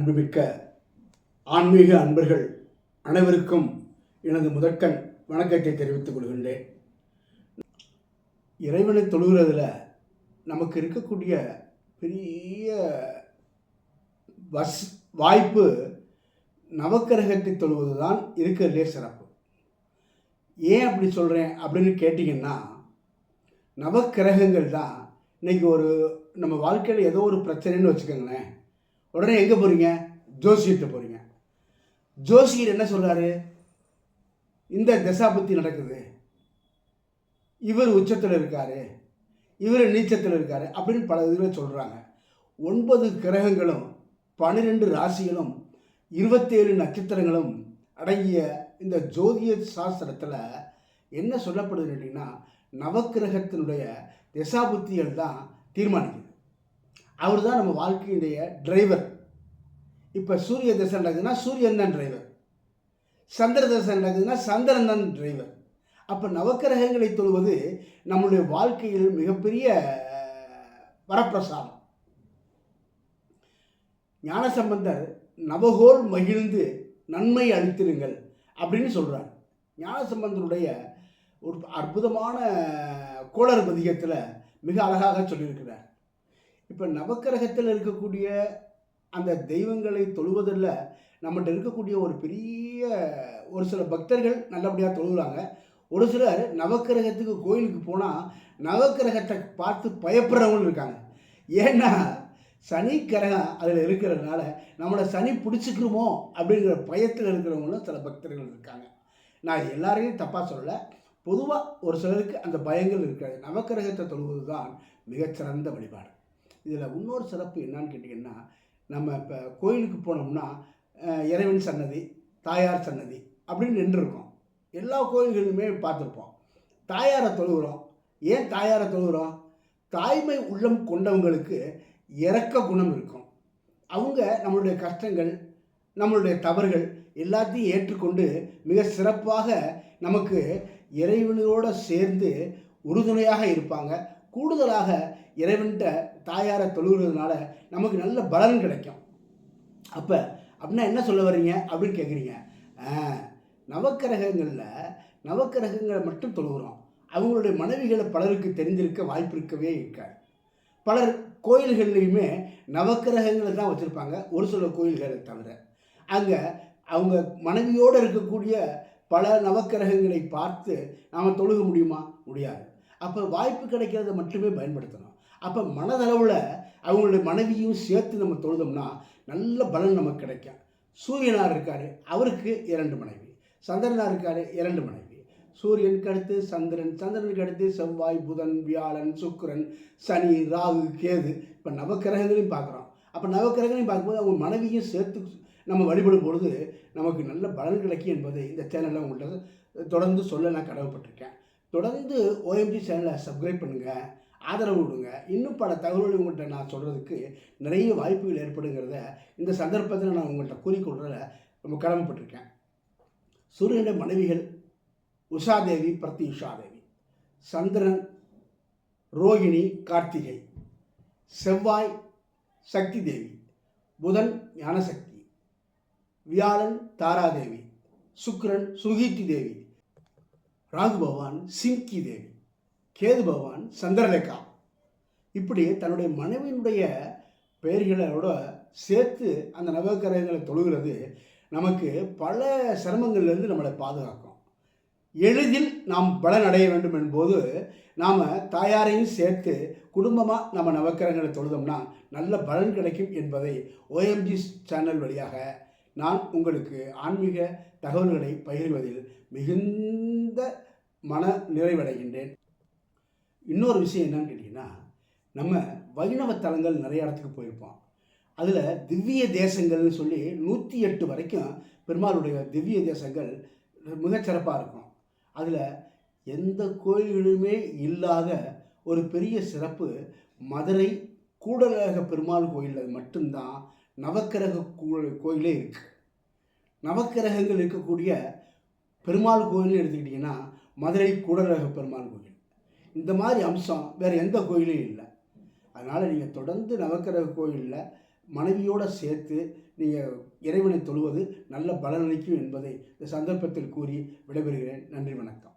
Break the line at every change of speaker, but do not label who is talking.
அன்புமிக்க ஆன்மீக அன்பர்கள் அனைவருக்கும் எனது முதற்கண் வணக்கத்தை தெரிவித்துக் கொள்கின்றேன். இறைவனை தொழுகிறதுல நமக்கு இருக்கக்கூடிய பெரிய வாய்ப்பு நவக்கிரகத்தை தொழுவது தான் இருக்கிறதுலே சிறப்பு. ஏன் அப்படி சொல்கிறேன் அப்படின்னு கேட்டிங்கன்னா, நவக்கிரகங்கள் தான் இன்றைக்கி நம்ம வாழ்க்கையில் ஏதோ ஒரு பிரச்சனைன்னு வச்சுக்கோங்களேன், உடனே எங்கே போகிறீங்க? ஜோசியத்தை போகிறீங்க. ஜோசியர் என்ன சொல்கிறாரு? இந்த தசாபுத்தி நடக்குது, இவர் உச்சத்தில் இருக்கார், இவர் நீச்சத்தில் இருக்கார் அப்படின்னு பல இதில் சொல்கிறாங்க. 9 கிரகங்களும் 12 ராசிகளும் 27 நட்சத்திரங்களும் அடங்கிய இந்த ஜோதிய சாஸ்திரத்தில் என்ன சொல்லப்படுதுன்னு கேட்டிங்கன்னா, நவக்கிரகத்தினுடைய தசாபுத்திகள் தான் தீர்மானிக்குது. அவர் தான் நம்ம வாழ்க்கையுடைய டிரைவர். இப்போ சூரிய தசை நடக்குதுன்னா சூரியன் தான் டிரைவர், சந்திர தசை நடக்குதுன்னா சந்திரன் தான் டிரைவர். அப்போ நவக்கிரகங்களை தொழுவது நம்முடைய வாழ்க்கையில் மிகப்பெரிய வரப்பிரசாதம். ஞானசம்பந்தர் நவகோள் மகிழ்ந்து நன்மை அளித்திருங்கள் அப்படின்னு சொல்கிறார். ஞானசம்பந்தருடைய ஒரு அற்புதமான கோளறு பதிகத்தில் மிக அழகாக சொல்லியிருக்கிறார். இப்போ நவக்கிரகத்தில் இருக்கக்கூடிய அந்த தெய்வங்களை தொழுவதில் நம்மகிட்ட இருக்கக்கூடிய ஒரு பெரிய ஒரு சில பக்தர்கள் நல்லபடியாக தொழுகிறாங்க. ஒரு சிலர் நவக்கிரகத்துக்கு கோயிலுக்கு போனால் நவக்கிரகத்தை பார்த்து பயப்படுறவங்களும் இருக்காங்க. ஏன்னா சனி கிரகம் அதில் இருக்கிறதுனால நம்மளை சனி பிடிச்சிக்கிறோமோ அப்படிங்கிற பயத்தில் இருக்கிறவங்களும் சில பக்தர்கள் இருக்காங்க. நான் எல்லாரையும் தப்பாக சொல்லலை, பொதுவாக ஒரு சிலருக்கு அந்த பயங்கள் இருக்காது. நவக்கிரகத்தை தொழுவது தான் மிகச்சிறந்த வழிபாடு. இதில் இன்னொரு சிறப்பு என்னான்னு கேட்டிங்கன்னா, நம்ம இப்போ கோயிலுக்கு போனோம்னா இறைவன் சன்னதி, தாயார் சன்னதி அப்படின்னு நின்றுருக்கோம். எல்லா கோயில்களுமே பார்த்துருப்போம். தாயாரை தொழுகிறோம். ஏன் தாயாரை தொழுகிறோம்? தாய்மை உள்ளம் கொண்டவங்களுக்கு இரக்க குணம் இருக்கும். அவங்க நம்மளுடைய கஷ்டங்கள், நம்மளுடைய தவறுகள் எல்லாத்தையும் ஏற்றுக்கொண்டு மிக சிறப்பாக நமக்கு இறைவனோடு சேர்ந்து உறுதுணையாக இருப்பாங்க. கூடுதலாக இறைவன்கிட்ட தாயாரை தொழுகிறதுனால நமக்கு நல்ல பலன் கிடைக்கும். அப்படின்னா என்ன சொல்ல வர்றீங்க அப்படின்னு கேட்குறீங்க. நவக்கிரகங்களை மட்டும் தொழுகிறோம். அவங்களுடைய மனைவிகளை பலருக்கு தெரிஞ்சிருக்க வாய்ப்பு இருக்கவே இருக்காது. பலர் கோயில்கள்லையுமே நவக்கிரகங்களை தான் வச்சுருப்பாங்க, ஒரு சில கோயில்களை தவிர. அங்கே அவங்க மனைவியோடு இருக்கக்கூடிய பல நவக்கிரகங்களை பார்த்து நாம் தொழுக முடியுமா? முடியாது. அப்போ வாய்ப்பு கிடைக்கிறத மட்டுமே பயன்படுத்தணும். அப்போ மனதளவில் அவங்களுடைய மனைவியும் சேர்த்து நம்ம தொழுதோம்னா நல்ல பலன் நமக்கு கிடைக்கும். சூரியனார் இருக்கார், அவருக்கு 2 மனைவி. சந்திரனார் இருக்கார், 2 மனைவி. சூரியனுக்கு அடுத்து சந்திரன், சந்திரனுக்கு அடுத்து செவ்வாய், புதன், வியாழன், சுக்கிரன், சனி, ராகு, கேது. இப்போ நவக்கிரகங்களையும் பார்க்குறோம். அப்போ நவக்கிரகங்களையும் பார்க்கும்போது அவங்க மனைவியும் சேர்த்து நம்ம வழிபடும் பொழுது நமக்கு நல்ல பலன் கிடைக்கும் என்பதை இந்த சேனலில் உங்கள்கிட்ட தொடர்ந்து சொல்ல நான் கடமைப்பட்டிருக்கேன். தொடர்ந்து OMG சேனலை சப்ஸ்கிரைப் பண்ணுங்கள், ஆதரவு கொடுங்க. இன்னும் பல தகவல்கள் உங்கள்கிட்ட நான் சொல்கிறதுக்கு நிறைய வாய்ப்புகள் ஏற்படுங்கிறத இந்த சந்தர்ப்பத்தில் நான் உங்கள்கிட்ட கூறிக்கொள்கிறத ரொம்ப கடமைப்பட்டிருக்கேன். சூரியனுடைய மனைவிகள் உஷாதேவி, பிரத்யுஷாதேவி. சந்திரன் ரோகிணி, கார்த்திகை. செவ்வாய் சக்தி தேவி. புதன் ஞானசக்தி. வியாழன் தாராதேவி. சுக்கிரன் சுகீர்த்தி தேவி. ராகு பகவான் சிங்கி தேவி. கேது பகவான் சந்திரலேகா. இப்படி தன்னுடைய மனைவியினுடைய பெயர்களோட சேர்த்து அந்த நவக்கிரகங்களை தொழுகிறது நமக்கு பல சிரமங்கள்லேருந்து நம்மளை பாதுகாக்கும். எளிதில் நாம் பலன் அடைய வேண்டும் என்போது நாம் தாயாரையும் சேர்த்து குடும்பமாக நம்ம நவக்கிரகங்களை தொழுதோம்னா நல்ல பலன் கிடைக்கும் என்பதை OMG சேனல் வழியாக நான் உங்களுக்கு ஆன்மீக தகவல்களை பகிர்வதில் மிகுந்த மன நிறைவடைகின்றேன். இன்னொரு விஷயம் என்னன்னு கேட்டிங்கன்னா, நம்ம வைணவ தலங்கள் நிறைய இடத்துக்கு போயிருப்போம். அதில் திவ்ய தேசங்கள்னு சொல்லி 108 வரைக்கும் பெருமாளுடைய திவ்ய தேசங்கள் மிகச்சிறப்பாக இருக்கும். அதில் எந்த கோயில்களுமே இல்லாத ஒரு பெரிய சிறப்பு மதுரை கூடலழக பெருமாள் கோயிலில் மட்டும்தான் நவக்கிரக கோயிலே இருக்குது. நவக்கிரகங்கள் இருக்கக்கூடிய பெருமாள் கோயில்னு எடுத்துக்கிட்டிங்கன்னா மதுரை கூடலழக பெருமாள் கோயில். இந்த மாதிரி அம்சம் வேறு எந்த கோயிலும் இல்லை. அதனால் நீங்கள் தொடர்ந்து நவக்கிரக கோயிலில் மனைவியோடு சேர்த்து நீங்கள் இறைவனை தொழுவது நல்ல பலனளிக்கும் என்பதை இந்த சந்தர்ப்பத்தில் கூறி விடைபெறுகிறேன். நன்றி, வணக்கம்.